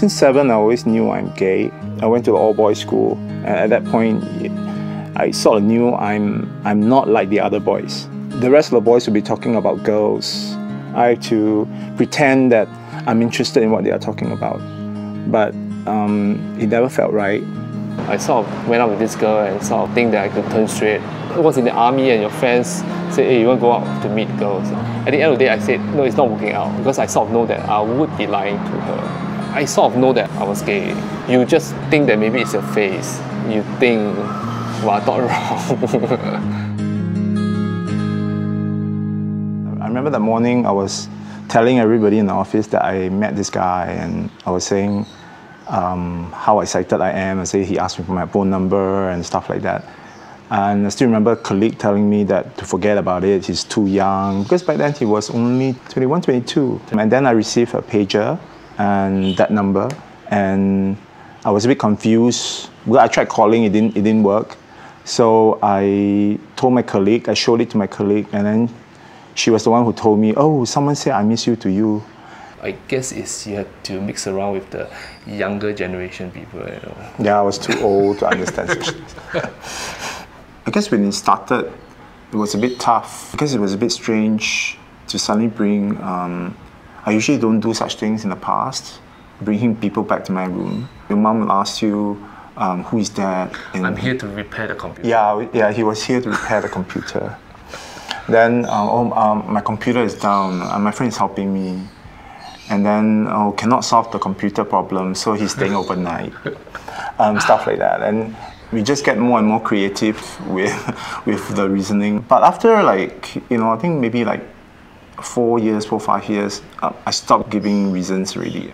since 7, I always knew I'm gay. I went to an all-boys school, and at that point, I sort of knew I'm not like the other boys. The rest of the boys would be talking about girls. I have to pretend that I'm interested in what they are talking about, but it never felt right. I sort of went out with this girl and sort of think that I could turn straight. I was in the army and your friends say, hey, you want to go out to meet girls? At the end of the day, I said, no, it's not working out, because I sort of know that I would be lying to her. I sort of know that I was gay. You just think that maybe it's your face. You think, well, I thought wrong. I remember that morning I was telling everybody in the office that I met this guy, and I was saying how excited I am. I say he asked me for my phone number and stuff like that. And I still remember a colleague telling me that to forget about it, he's too young, because back then he was only 21, 22. And then I received a pager and that number, and I was a bit confused. Well, I tried calling, it didn't work. So I told my colleague, I showed it to my colleague, and then she was the one who told me, oh, someone said I miss you to you. I guess you have to mix around with the younger generation people, you know. Yeah, I was too old to understand such things. I guess when it started, it was a bit tough, because it was a bit strange to suddenly bring, I usually don't do such things in the past, bringing people back to my room. Your mom will ask you, who is that? And I'm here to repair the computer. Yeah, he was here to repair the computer. Then, my computer is down, and my friend is helping me. And then, cannot solve the computer problem, so he's staying overnight. Stuff like that. And we just get more and more creative with the reasoning. But after, like, I think maybe like 4 or 5 years, I stopped giving reasons really.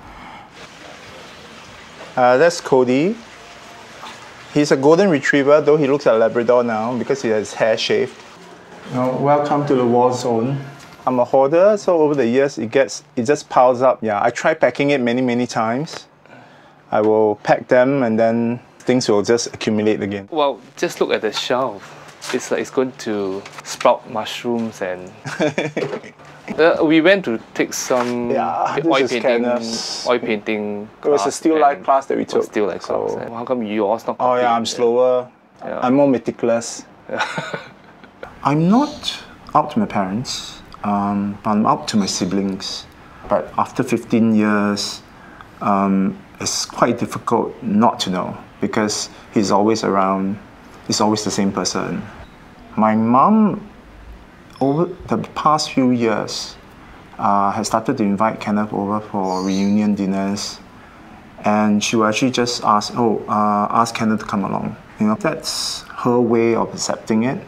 That's Cody. He's a golden retriever, though he looks like a Labrador now because he has hair shaved. Welcome to the war zone. I'm a hoarder, so over the years it just piles up. Yeah, I tried packing it many times. I will pack them and then things will just accumulate again. Well, just look at the shelf. It's like it's going to sprout mushrooms and... we went to take some oil painting It was a still life class that we took. Still life class. So, how come yours not? Oh yeah, I'm slower. Yeah. I'm more meticulous. I'm not out to my parents, but I'm out to my siblings. But after 15 years, it's quite difficult not to know, because he's always around, he's always the same person. My mom, over the past few years, has started to invite Kenneth over for reunion dinners, and she will actually just ask, ask Kenneth to come along. That's her way of accepting it.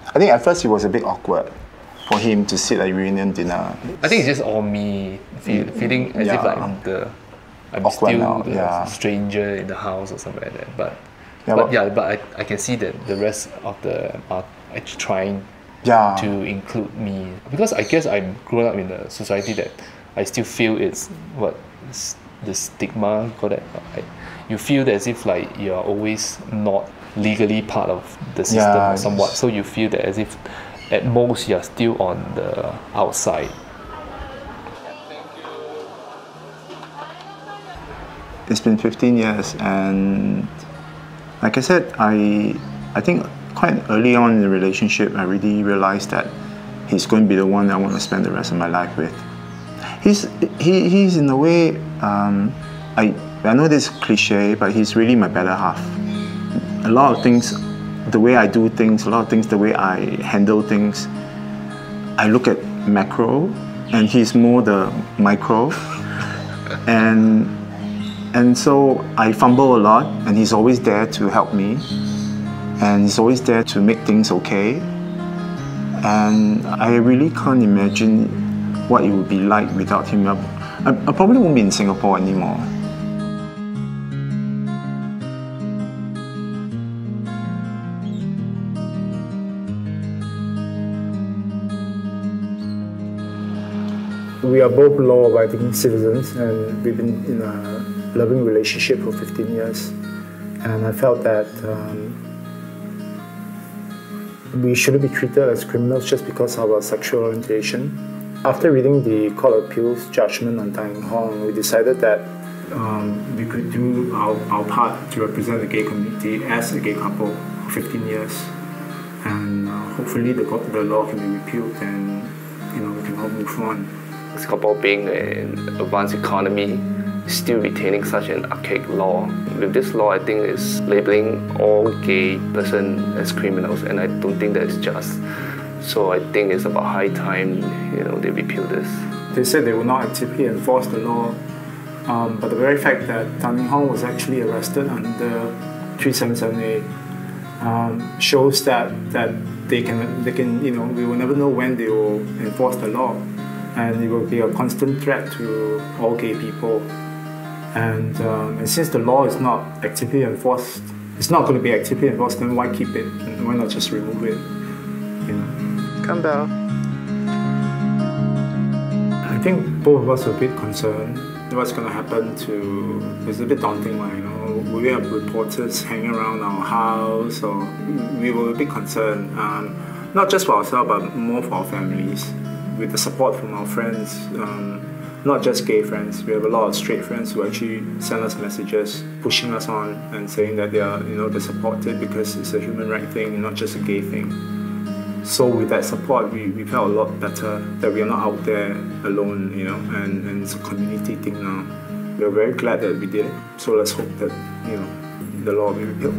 I think at first it was a bit awkward for him to sit at a reunion dinner. I think it's just all me feeling as if like I'm still the stranger in the house or something like that. But I can see that the rest of the are actually trying to include me, because I guess I'm grown up in a society that I still feel it's the stigma for that. You feel as if like you are always not legally part of the system or somewhat, so you feel that as if at most you're still on the outside. It's been 15 years, and like I said, I think quite early on in the relationship I really realized that he's going to be the one I want to spend the rest of my life with. He's in a way, I know this is cliche, but he's really my better half. A lot of things, the way I do things, a lot of things, the way I handle things, I look at macro, and he's more the micro. And so I fumble a lot, and he's always there to help me, and he's always there to make things okay. And I really can't imagine what it would be like without him. I probably won't be in Singapore anymore. We are both law-abiding citizens, and we've been in a loving relationship for 15 years. And I felt that we shouldn't be treated as criminals just because of our sexual orientation. After reading the Court of Appeal's judgment on Tang Hong, we decided that we could do our part to represent the gay community as a gay couple for 15 years. And hopefully the law can be repealed and we can all move on. Singapore being an advanced economy, still retaining such an archaic law. With this law, I think it's labeling all gay person as criminals, and I don't think that's just. So I think it's about high time, they repeal this. They said they will not actively enforce the law, but the very fact that Tan Ming Hong was actually arrested under 377A shows that they can we will never know when they will enforce the law, and it will be a constant threat to all gay people. And since the law is not actively enforced, it's not going to be actively enforced, then why keep it? Why not just remove it? Come down. I think both of us are a bit concerned. What's going to happen it's a bit daunting, will we have reporters hanging around our house, or we were a bit concerned, not just for ourselves, but more for our families, with the support from our friends, not just gay friends. We have a lot of straight friends who actually send us messages, pushing us on and saying that they support it because it's a human right thing, not just a gay thing. So with that support, we felt a lot better that we are not out there alone, and it's a community thing now. We're very glad that we did it. So let's hope that, the law will be repealed.